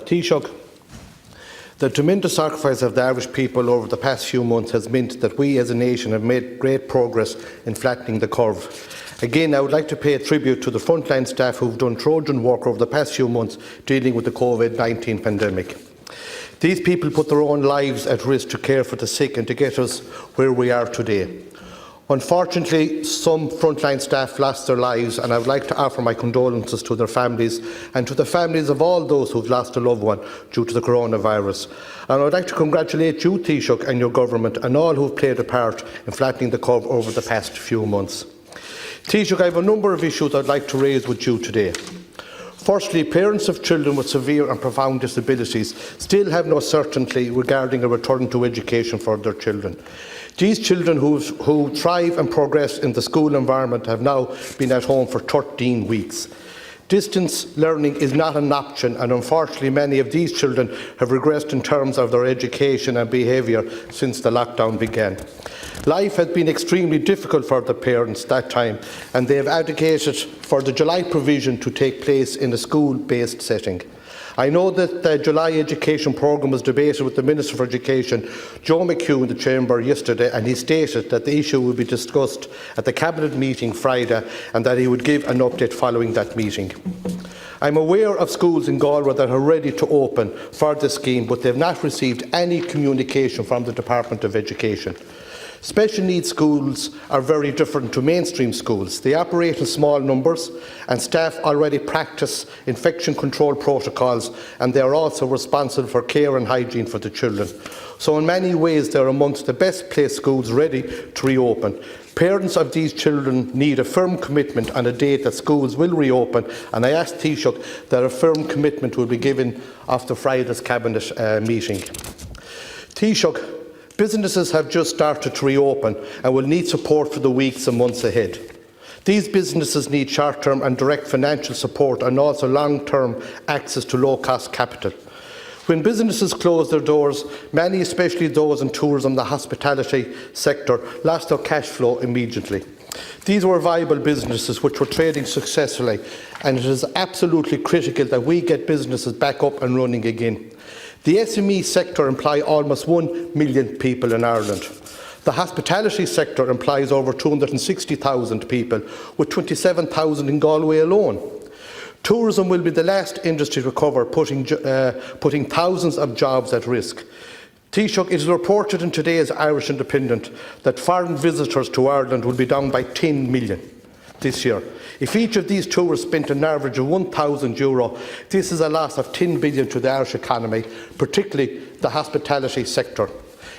Taoiseach. The tremendous sacrifice of the Irish people over the past few months has meant that we as a nation have made great progress in flattening the curve. Again, I would like to pay a tribute to the frontline staff who have done Trojan work over the past few months dealing with the COVID-19 pandemic. These people put their own lives at risk to care for the sick and to get us where we are today. Unfortunately, some frontline staff lost their lives, and I would like to offer my condolences to their families and to the families of all those who have lost a loved one due to the coronavirus. And I would like to congratulate you, Taoiseach, and your government and all who have played a part in flattening the curve over the past few months. Taoiseach, I have a number of issues I would like to raise with you today. Firstly, parents of children with severe and profound disabilities still have no certainty regarding a return to education for their children. These children who thrive and progress in the school environment have now been at home for 13 weeks. Distance learning is not an option, and unfortunately many of these children have regressed in terms of their education and behaviour since the lockdown began. Life has been extremely difficult for the parents that time, and they have advocated for the July provision to take place in a school-based setting. I know that the July education programme was debated with the Minister for Education, Joe McHugh, in the Chamber yesterday, and he stated that the issue will be discussed at the Cabinet meeting Friday and that he would give an update following that meeting. I am aware of schools in Galway that are ready to open for the scheme, but they have not received any communication from the Department of Education. Special needs schools are very different to mainstream schools. They operate in small numbers and staff already practice infection control protocols, and they are also responsible for care and hygiene for the children. So in many ways they are amongst the best placed schools ready to reopen. Parents of these children need a firm commitment on a date that schools will reopen, and I ask Taoiseach that a firm commitment will be given after Friday's Cabinet meeting. Taoiseach, businesses have just started to reopen and will need support for the weeks and months ahead. These businesses need short-term and direct financial support and also long-term access to low-cost capital. When businesses closed their doors, many, especially those in tourism and the hospitality sector, lost their cash flow immediately. These were viable businesses which were trading successfully, and it is absolutely critical that we get businesses back up and running again. The SME sector employs almost 1 million people in Ireland. The hospitality sector employs over 260,000 people, with 27,000 in Galway alone. Tourism will be the last industry to recover, putting thousands of jobs at risk. Taoiseach, it is reported in today's Irish Independent that foreign visitors to Ireland will be down by 10 million this year. If each of these tourists spent an average of €1,000, this is a loss of 10 billion to the Irish economy, particularly the hospitality sector.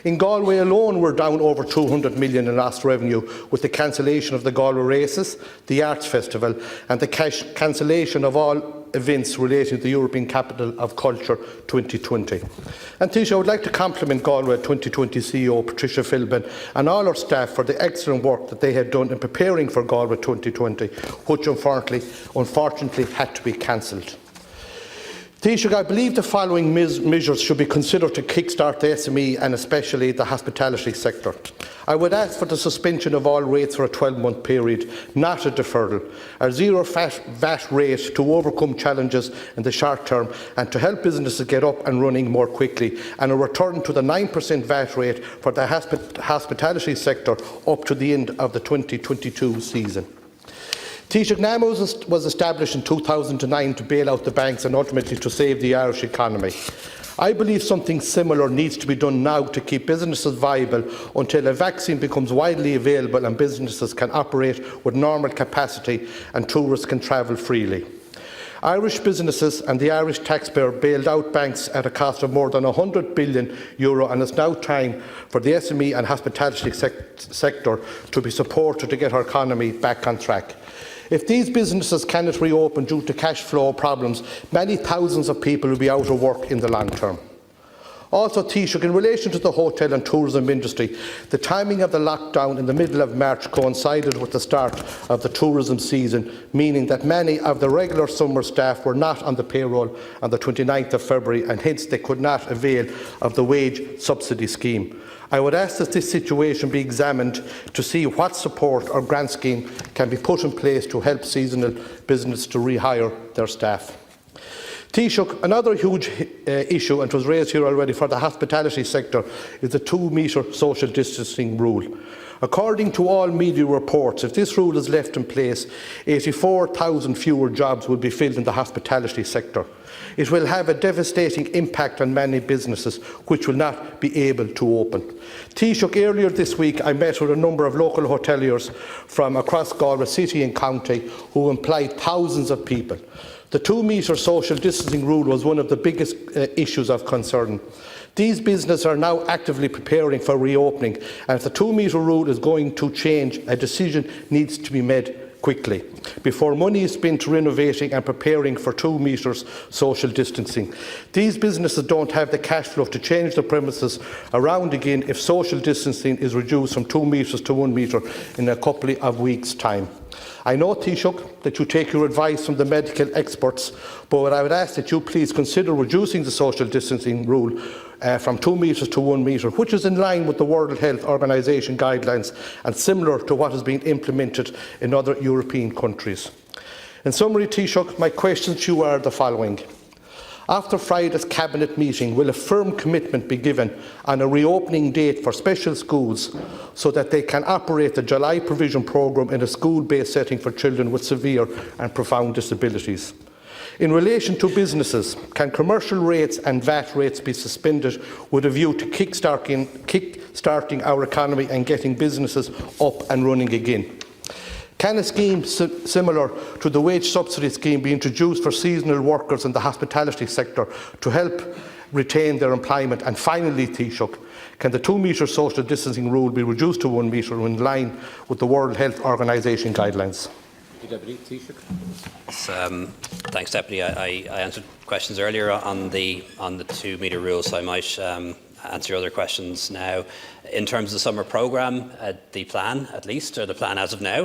In Galway alone, we're down over 200 million in lost revenue with the cancellation of the Galway races, the Arts Festival, and the cancellation of all events relating to the European Capital of Culture 2020. And Taoiseach, I would like to compliment Galway 2020 CEO Patricia Philbin and all our staff for the excellent work that they had done in preparing for Galway 2020, which unfortunately had to be cancelled. Taoiseach, I believe the following measures should be considered to kickstart the SME and especially the hospitality sector. I would ask for the suspension of all rates for a 12-month period, not a deferral, a zero VAT rate to overcome challenges in the short term and to help businesses get up and running more quickly, and a return to the 9% VAT rate for the hospitality sector up to the end of the 2022 season. Taoiseach, NAMA was established in 2009 to bail out the banks and ultimately to save the Irish economy. I believe something similar needs to be done now to keep businesses viable until a vaccine becomes widely available and businesses can operate with normal capacity and tourists can travel freely. Irish businesses and the Irish taxpayer bailed out banks at a cost of more than €100 billion, and it's now time for the SME and hospitality sector to be supported to get our economy back on track. If these businesses cannot reopen due to cash flow problems, many thousands of people will be out of work in the long term. Also, Taoiseach, in relation to the hotel and tourism industry, the timing of the lockdown in the middle of March coincided with the start of the tourism season, meaning that many of the regular summer staff were not on the payroll on the 29th of February and hence they could not avail of the wage subsidy scheme. I would ask that this situation be examined to see what support or grant scheme can be put in place to help seasonal business to rehire their staff. Taoiseach, another huge issue, and it was raised here already, for the hospitality sector is the 2-metre social distancing rule. According to all media reports, if this rule is left in place, 84,000 fewer jobs will be filled in the hospitality sector. It will have a devastating impact on many businesses which will not be able to open. Taoiseach, earlier this week I met with a number of local hoteliers from across Galway City and County who employ thousands of people. The 2-metre social distancing rule was one of the biggest issues of concern. These businesses are now actively preparing for reopening, and if the 2-metre rule is going to change, a decision needs to be made quickly before money is spent renovating and preparing for 2 metres social distancing. These businesses don't have the cash flow to change the premises around again if social distancing is reduced from 2 metres to 1 metre in a couple of weeks' time. I know, Taoiseach, that you take your advice from the medical experts, but I would ask that you please consider reducing the social distancing rule from 2 metres to 1 metre, which is in line with the World Health Organisation guidelines and similar to what has been implemented in other European countries. In summary, Taoiseach, my questions to you are the following. After Friday's Cabinet meeting, will a firm commitment be given on a reopening date for special schools so that they can operate the July provision programme in a school-based setting for children with severe and profound disabilities? In relation to businesses, can commercial rates and VAT rates be suspended with a view to kick-starting our economy and getting businesses up and running again? Can a scheme similar to the wage subsidy scheme be introduced for seasonal workers in the hospitality sector to help retain their employment? And finally, Taoiseach, can the 2 metre social distancing rule be reduced to 1 metre in line with the World Health Organisation guidelines? Deputy Taoiseach. Thanks, Deputy. I answered questions earlier on the 2 metre rule, so I might answer other questions now. In terms of the summer programme, the plan, at least, or the plan as of now,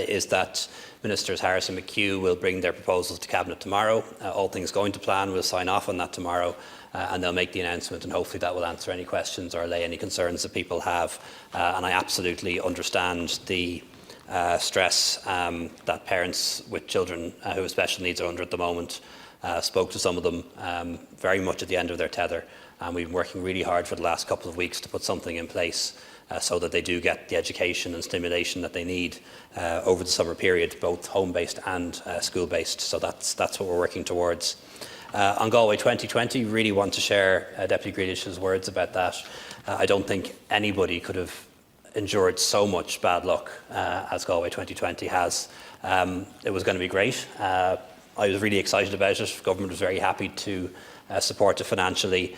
is that Ministers Harris and McHugh will bring their proposals to Cabinet tomorrow. All things going to plan, we'll sign off on that tomorrow, and they'll make the announcement, and hopefully that will answer any questions or allay any concerns that people have. And I absolutely understand the stress that parents with children who have special needs are under at the moment. Spoke to some of them very much at the end of their tether, and we've been working really hard for the last couple of weeks to put something in place so that they do get the education and stimulation that they need over the summer period, both home-based and school-based. So that's what we're working towards. On Galway 2020, really want to share Deputy Grealish's words about that. I don't think anybody could have endured so much bad luck as Galway 2020 has. It was going to be great. I was really excited about it. The government was very happy to support it financially.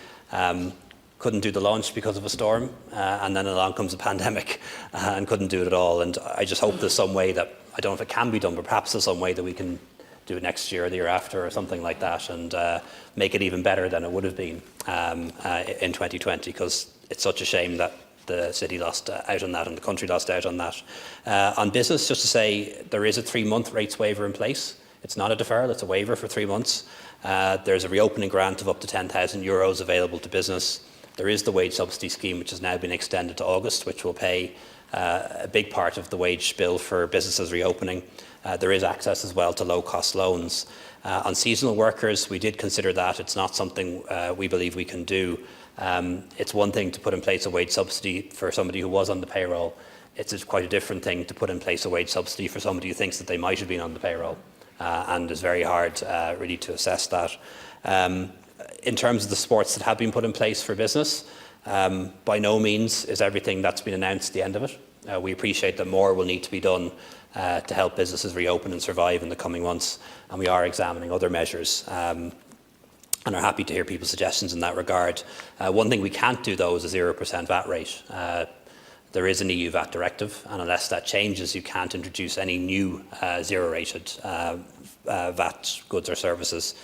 Couldn't do the launch because of a storm, and then along comes a pandemic and couldn't do it at all. And I just hope there's some way that, I don't know if it can be done, but perhaps there's some way that we can do it next year or the year after or something like that, and make it even better than it would have been in 2020, because it's such a shame that the city lost out on that and the country lost out on that. On business, just to say, there is a 3-month rates waiver in place. It's not a deferral, it's a waiver for 3 months. There's a reopening grant of up to €10,000 available to business. There is the wage subsidy scheme, which has now been extended to August, which will pay a big part of the wage bill for businesses reopening. There is access as well to low-cost loans. On seasonal workers, we did consider that. It's not something we believe we can do. It's one thing to put in place a wage subsidy for somebody who was on the payroll. It's quite a different thing to put in place a wage subsidy for somebody who thinks that they might have been on the payroll, and it's very hard really to assess that. In terms of the supports that have been put in place for business, by no means is everything that's been announced the end of it. We appreciate that more will need to be done to help businesses reopen and survive in the coming months, and we are examining other measures and are happy to hear people's suggestions in that regard. One thing we can't do, though, is a 0% VAT rate. There is an EU VAT directive, and unless that changes, you can't introduce any new zero-rated VAT goods or services.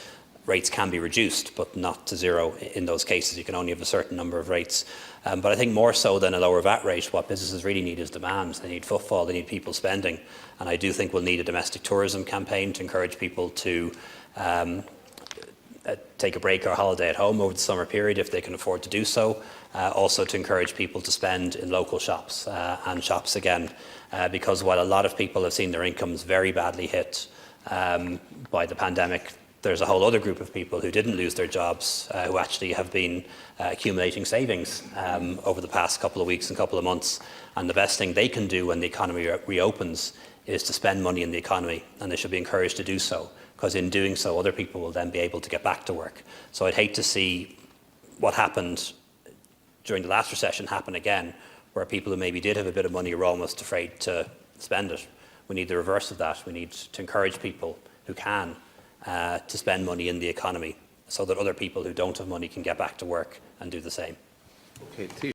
Rates can be reduced, but not to zero in those cases. You can only have a certain number of rates. But I think more so than a lower VAT rate, what businesses really need is demand. They need footfall, they need people spending. And I do think we'll need a domestic tourism campaign to encourage people to take a break or holiday at home over the summer period if they can afford to do so. Also to encourage people to spend in local shops and shops again. Because while a lot of people have seen their incomes very badly hit by the pandemic, there's a whole other group of people who didn't lose their jobs, who actually have been accumulating savings over the past couple of weeks and couple of months. And the best thing they can do when the economy reopens is to spend money in the economy, and they should be encouraged to do so, because in doing so, other people will then be able to get back to work. So I'd hate to see what happened during the last recession happen again, where people who maybe did have a bit of money are almost afraid to spend it. We need the reverse of that. We need to encourage people who can to spend money in the economy, so that other people who don't have money can get back to work and do the same. Okay.